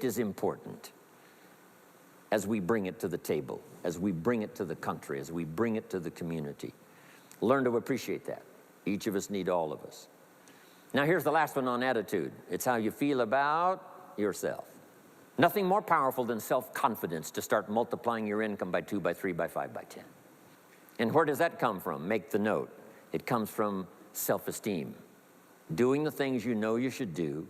is important as we bring it to the table, as we bring it to the country, as we bring it to the community. Learn to appreciate that. Each of us need all of us. Now here's the last one on attitude. It's how you feel about yourself. Nothing more powerful than self-confidence to start multiplying your income by 2, by 3, by 5, by 10. And where does that come from? Make the note. It comes from self-esteem. Doing the things you know you should do,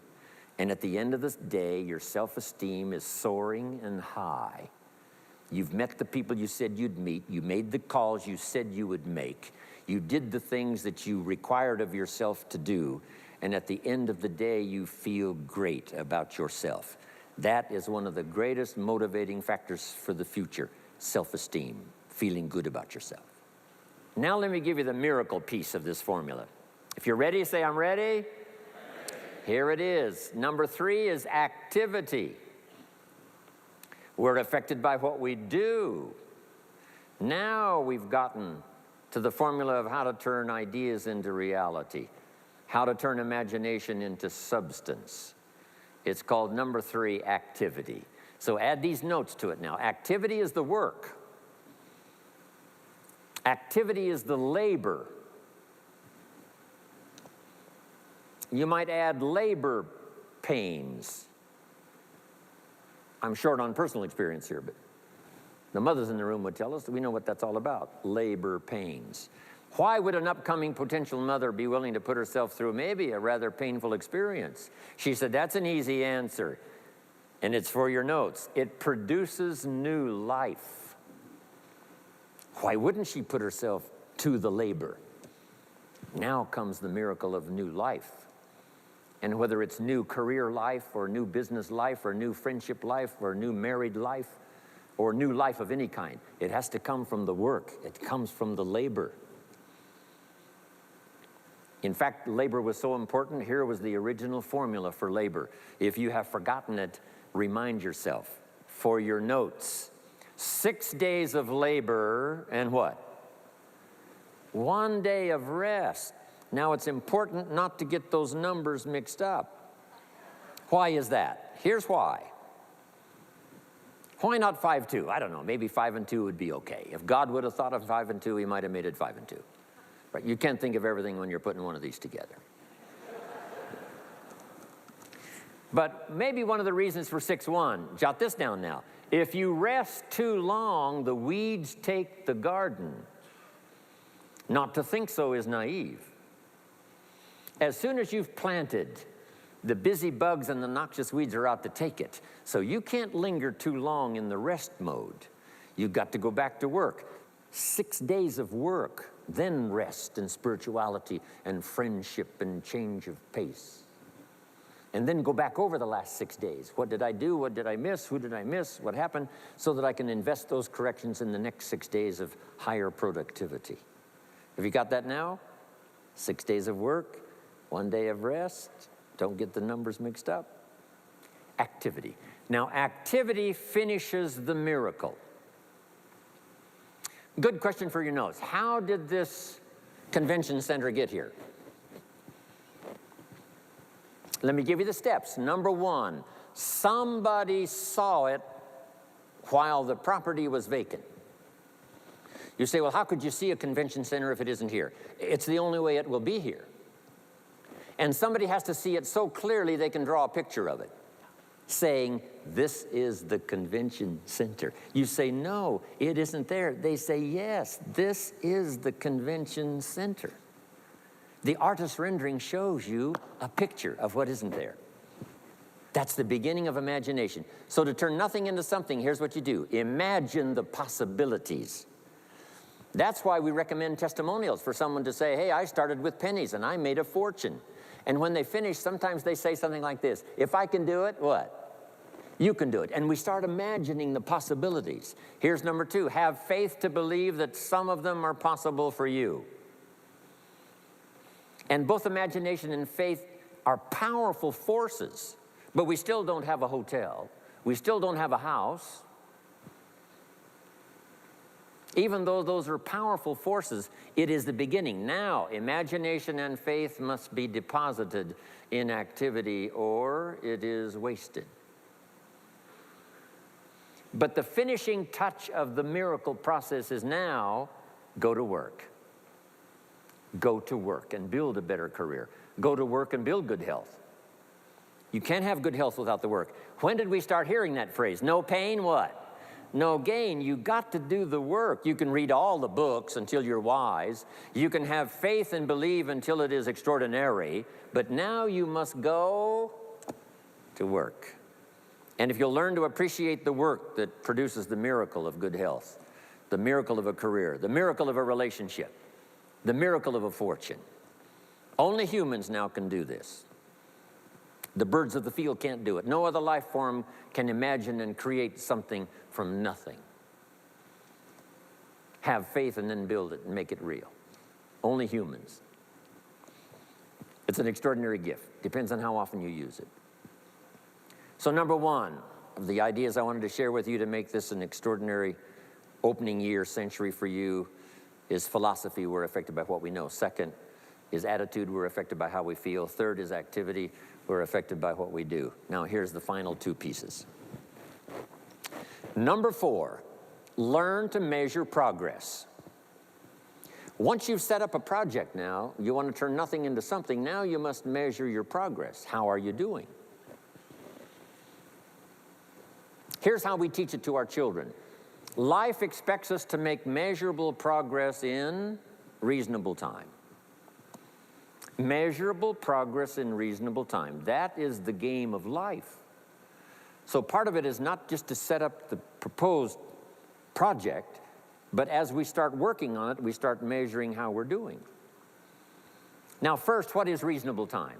and at the end of this day, your self-esteem is soaring and high. You've met the people you said you'd meet. You made the calls you said you would make. You did the things that you required of yourself to do. And at the end of the day, you feel great about yourself. That is one of the greatest motivating factors for the future, self-esteem, feeling good about yourself. Now let me give you the miracle piece of this formula. If you're ready, say, I'm ready. Here it is. Number 3 is activity. We're affected by what we do. Now we've gotten to the formula of how to turn ideas into reality, how to turn imagination into substance. It's called number 3, activity. So add these notes to it now. Activity is the work. Activity is the labor. You might add labor pains. I'm short on personal experience here, but the mothers in the room would tell us that we know what that's all about, labor pains. Why would an upcoming potential mother be willing to put herself through maybe a rather painful experience? She said, that's an easy answer, and it's for your notes. It produces new life. Why wouldn't she put herself to the labor? Now comes the miracle of new life. And whether it's new career life or new business life or new friendship life or new married life or new life of any kind, it has to come from the work. It comes from the labor. In fact, labor was so important. Here was the original formula for labor. If you have forgotten it, remind yourself. For your notes, 6 days of labor and what? 1 day of rest. Now, it's important not to get those numbers mixed up. Why is that? Here's why. Why not 5-2? I don't know. Maybe 5 and 2 would be okay. If God would have thought of 5 and 2, he might have made it 5 and 2. Right? You can't think of everything when you're putting one of these together. But maybe one of the reasons for 6-1, jot this down now. If you rest too long, the weeds take the garden. Not to think so is naive. As soon as you've planted, the busy bugs and the noxious weeds are out to take it. So you can't linger too long in the rest mode. You've got to go back to work. 6 days of work, then rest and spirituality and friendship and change of pace. And then go back over the last 6 days. What did I do? What did I miss? Who did I miss? What happened? So that I can invest those corrections in the next 6 days of higher productivity. Have you got that now? 6 days of work, 1 day of rest. Don't get the numbers mixed up. Activity. Now, activity finishes the miracle. Good question for your notes. How did this convention center get here? Let me give you the steps. Number 1, somebody saw it while the property was vacant. You say, well, how could you see a convention center if it isn't here? It's the only way it will be here. And somebody has to see it so clearly they can draw a picture of it, saying, this is the convention center. You say, no, it isn't there. They say, yes, this is the convention center. The artist's rendering shows you a picture of what isn't there. That's the beginning of imagination. So to turn nothing into something, here's what you do. Imagine the possibilities. That's why we recommend testimonials for someone to say, hey, I started with pennies and I made a fortune. And when they finish, sometimes they say something like this, if I can do it, what? You can do it. And we start imagining the possibilities. Here's number 2, have faith to believe that some of them are possible for you. And both imagination and faith are powerful forces, but we still don't have a hotel. We still don't have a house. Even though those are powerful forces, it is the beginning. Now, imagination and faith must be deposited in activity or it is wasted. But the finishing touch of the miracle process is now go to work. Go to work and build a better career. Go to work and build good health. You can't have good health without the work. When did we start hearing that phrase? No pain, what? No gain. You got to do the work. You can read all the books until you're wise. You can have faith and believe until it is extraordinary. But now you must go to work. And if you'll learn to appreciate the work that produces the miracle of good health, the miracle of a career, the miracle of a relationship, the miracle of a fortune. Only humans now can do this. The birds of the field can't do it. No other life form can imagine and create something from nothing. Have faith and then build it and make it real. Only humans. It's an extraordinary gift. Depends on how often you use it. So number one of the ideas I wanted to share with you to make this an extraordinary opening year century for you is philosophy. We're affected by what we know. Second is attitude. We're affected by how we feel. Third is activity. We're affected by what we do. Now here's the final two pieces. Number four, learn to measure progress. Once you've set up a project now, you want to turn nothing into something, now you must measure your progress. How are you doing? Here's how we teach it to our children. Life expects us to make measurable progress in reasonable time. Measurable progress in reasonable time. That is the game of life. So part of it is not just to set up the proposed project, but as we start working on it, we start measuring how we're doing. Now first, what is reasonable time?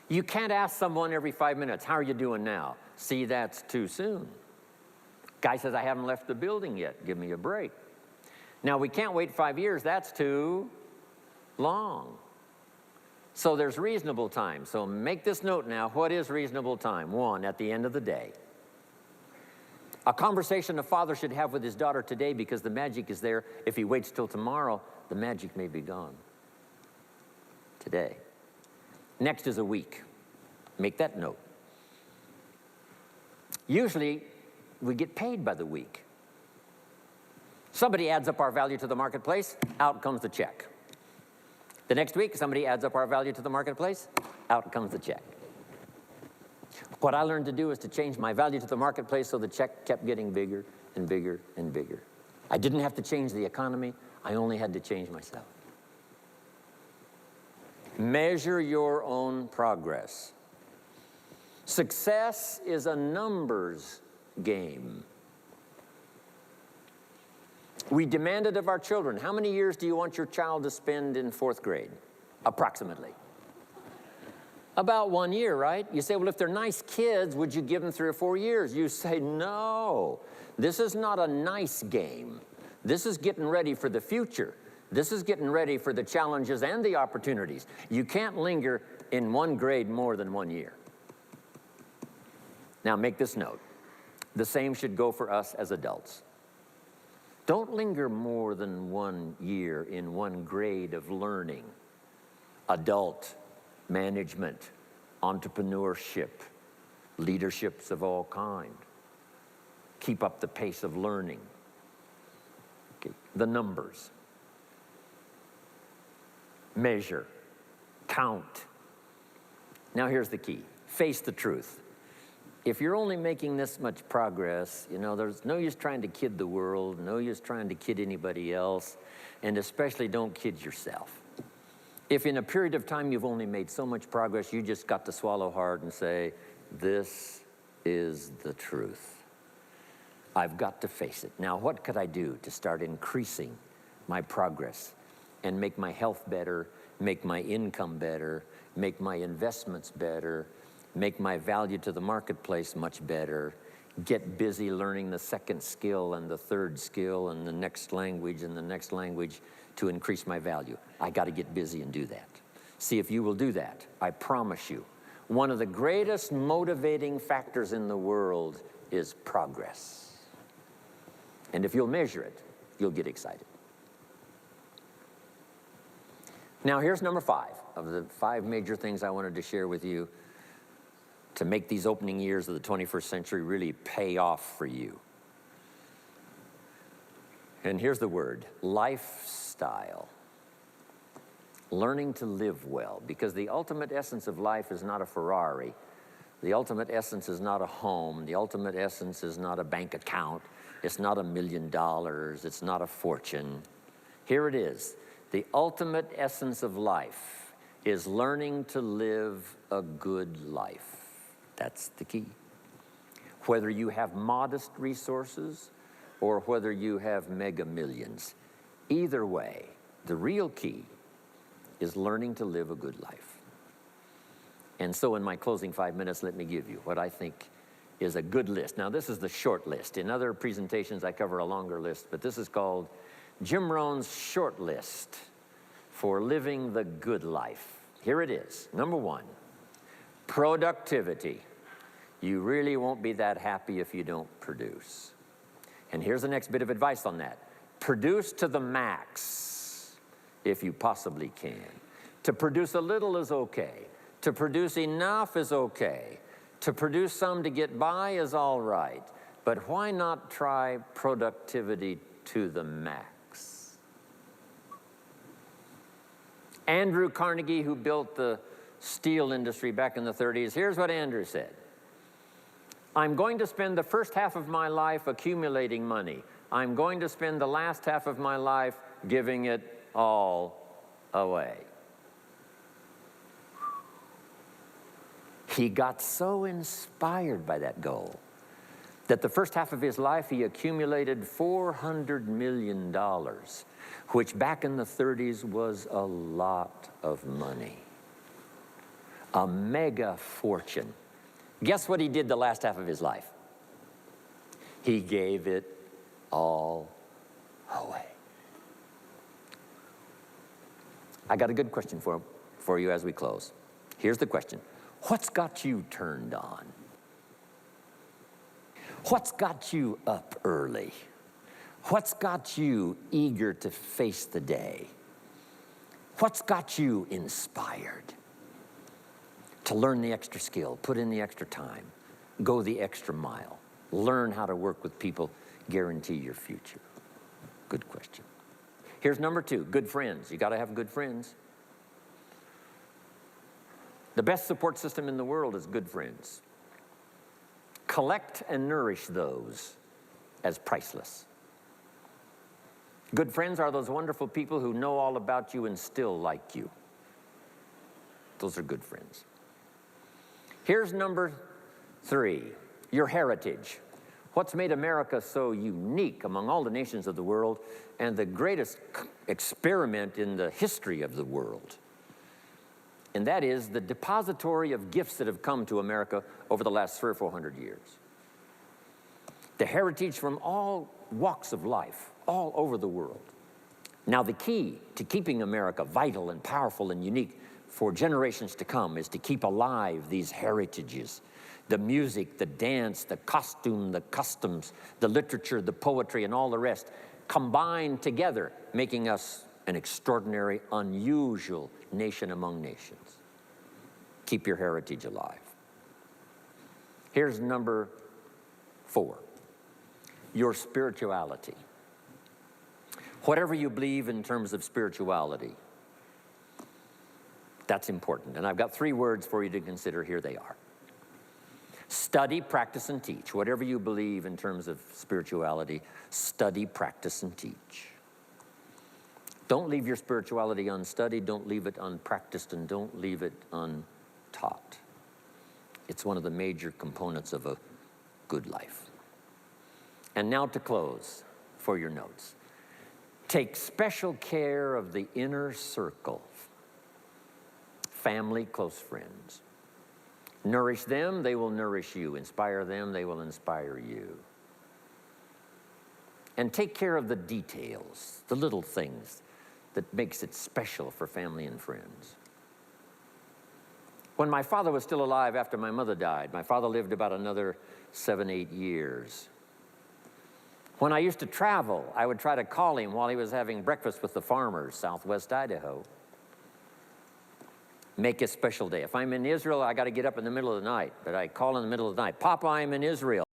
You can't ask someone every 5 minutes, how are you doing now? See, that's too soon. Guy says, I haven't left the building yet. Give me a break. Now, we can't wait 5 years. That's too long. So there's reasonable time. So make this note now. What is reasonable time? One, at the end of the day. A conversation a father should have with his daughter today, because the magic is there. If he waits till tomorrow, the magic may be gone today. Next is a week. Make that note. Usually, we get paid by the week. Somebody adds up our value to the marketplace, out comes the check. The next week, somebody adds up our value to the marketplace, out comes the check. What I learned to do is to change my value to the marketplace so the check kept getting bigger and bigger and bigger. I didn't have to change the economy, I only had to change myself. Measure your own progress. Success is a numbers game. We demanded of our children, how many years do you want your child to spend in 4th grade? Approximately. About 1 year, right? You say, well, if they're nice kids, would you give them 3 or 4 years? You say, no. This is not a nice game. This is getting ready for the future. This is getting ready for the challenges and the opportunities. You can't linger in 1 grade more than 1 year. Now make this note. The same should go for us as adults. Don't linger more than 1 year in 1 grade of learning. Adult, management, entrepreneurship, leaderships of all kind. Keep up the pace of learning. Okay. The numbers. Measure. Count. Now here's the key. Face the truth. If you're only making this much progress, you know, there's no use trying to kid the world, no use trying to kid anybody else, and especially don't kid yourself. If in a period of time you've only made so much progress, you just got to swallow hard and say, this is the truth. I've got to face it. Now, what could I do to start increasing my progress and make my health better, make my income better, make my investments better, make my value to the marketplace much better, get busy learning the 2nd skill and the 3rd skill and the next language and the next language to increase my value. I got to get busy and do that. See if you will do that. I promise you, one of the greatest motivating factors in the world is progress. And if you'll measure it, you'll get excited. Now here's number 5 of the 5 major things I wanted to share with you to make these opening years of the 21st century really pay off for you. And here's the word, lifestyle. Learning to live well, because the ultimate essence of life is not a Ferrari. The ultimate essence is not a home. The ultimate essence is not a bank account. It's not $1 million. It's not a fortune. Here it is. The ultimate essence of life is learning to live a good life. That's the key. Whether you have modest resources or whether you have mega millions, either way, the real key is learning to live a good life. And so in my closing 5 minutes, let me give you what I think is a good list. Now, this is the short list. In other presentations, I cover a longer list, but this is called Jim Rohn's short list for living the good life. Here it is. Number 1, productivity. You really won't be that happy if you don't produce. And here's the next bit of advice on that. Produce to the max if you possibly can. To produce a little is okay. To produce enough is okay. To produce some to get by is all right. But why not try productivity to the max? Andrew Carnegie, who built the steel industry back in the 30s, here's what Andrew said. I'm going to spend the first half of my life accumulating money. I'm going to spend the last half of my life giving it all away. He got so inspired by that goal that the first half of his life he accumulated $400 million, which back in the 30s was a lot of money. A mega fortune. Guess what he did the last half of his life? He gave it all away. I got a good question for you as we close. Here's the question. What's got you turned on? What's got you up early? What's got you eager to face the day? What's got you inspired to learn the extra skill, put in the extra time, go the extra mile, learn how to work with people, guarantee your future? Good question. Here's number 2, good friends. You got to have good friends. The best support system in the world is good friends. Collect and nourish those as priceless. Good friends are those wonderful people who know all about you and still like you. Those are good friends. Here's number 3, your heritage. What's made America so unique among all the nations of the world and the greatest experiment in the history of the world? And that is the depository of gifts that have come to America over the last 300 or 400 years. The heritage from all walks of life, all over the world. Now, the key to keeping America vital and powerful and unique for generations to come is to keep alive these heritages. The music, the dance, the costume, the customs, the literature, the poetry, and all the rest combined together, making us an extraordinary, unusual nation among nations. Keep your heritage alive. Here's number 4, your spirituality. Whatever you believe in terms of spirituality, that's important. And I've got 3 words for you to consider. Here they are. Study, practice, and teach. Whatever you believe in terms of spirituality, study, practice, and teach. Don't leave your spirituality unstudied, don't leave it unpracticed, and don't leave it untaught. It's one of the major components of a good life. And now to close for your notes. Take special care of the inner circle. Family, close friends. Nourish them, they will nourish you. Inspire them, they will inspire you. And take care of the details, the little things that makes it special for family and friends. When my father was still alive after my mother died, my father lived about another 7, 8 years. When I used to travel, I would try to call him while he was having breakfast with the farmers, southwest Idaho. Make a special day. If I'm in Israel, I got to get up in the middle of the night, but I call in the middle of the night, Papa, I'm in Israel.